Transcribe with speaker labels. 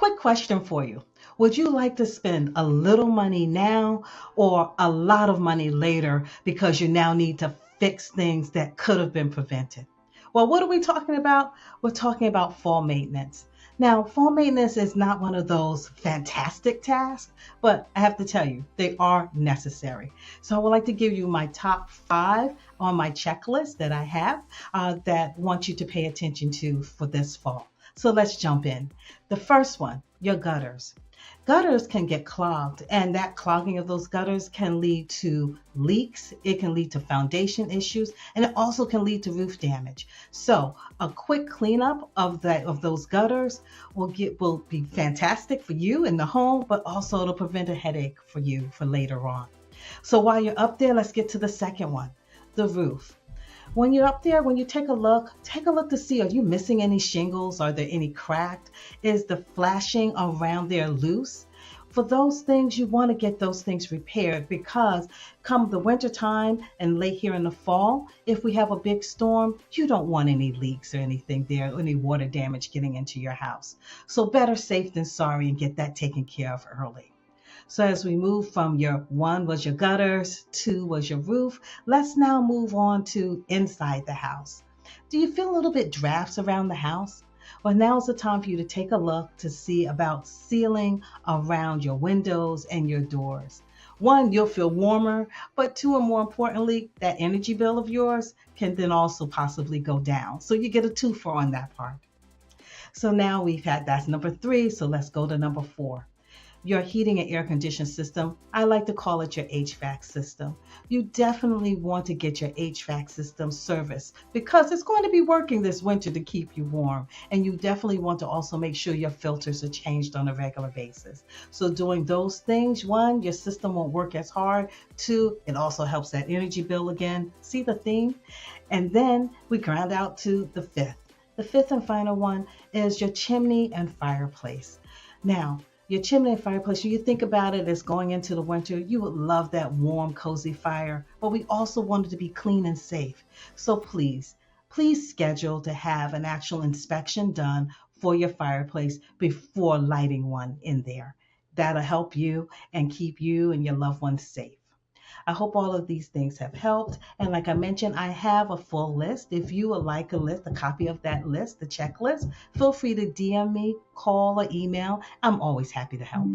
Speaker 1: quick question for you. Would you like to spend a little money now or a lot of money later because you now need to fix things that could have been prevented? Well, what are we talking about? We're talking about fall maintenance. Now, fall maintenance is not one of those fantastic tasks, but I have to tell you, they are necessary. So I would like to give you my top 5 on my checklist that I have that want you to pay attention to for this fall. So let's jump in. The first one, your gutters. Gutters can get clogged, and that clogging of those gutters can lead to leaks. It can lead to foundation issues, and it also can lead to roof damage. So, a quick cleanup of those gutters will be fantastic for you in the home, but also it'll prevent a headache for you for later on. So, while you're up there, let's get to the second one, the roof. When you're up there, when you take a look to see, are you missing any shingles? Are there any cracked? Is the flashing around there loose? For those things, you want to get those things repaired because come the winter time and late here in the fall, if we have a big storm, you don't want any leaks or anything there, or any water damage getting into your house. So better safe than sorry and get that taken care of early. So as we move from your 1 was your gutters, 2 was your roof, let's now move on to inside the house. Do you feel a little bit drafts around the house? Well, now is the time for you to take a look to see about sealing around your windows and your doors. 1, you'll feel warmer, but 2, and more importantly, that energy bill of yours can then also possibly go down. So you get a 2 for on that part. So now that's number 3, so let's go to number 4. Your heating and air conditioning system. I like to call it your HVAC system. You definitely want to get your HVAC system serviced because it's going to be working this winter to keep you warm. And you definitely want to also make sure your filters are changed on a regular basis. So doing those things, 1, your system won't work as hard. 2, it also helps that energy bill again. See the theme? And then we ground out to the 5th. The 5th and final one is your chimney and fireplace. Now, your chimney and fireplace, when you think about it as going into the winter, you would love that warm, cozy fire, but we also want it to be clean and safe. So please schedule to have an actual inspection done for your fireplace before lighting one in there. That'll help you and keep you and your loved ones safe. I hope all of these things have helped. And like I mentioned, I have a full list. If you would like a copy of that list, the checklist, feel free to DM me, call, or email. I'm always happy to help.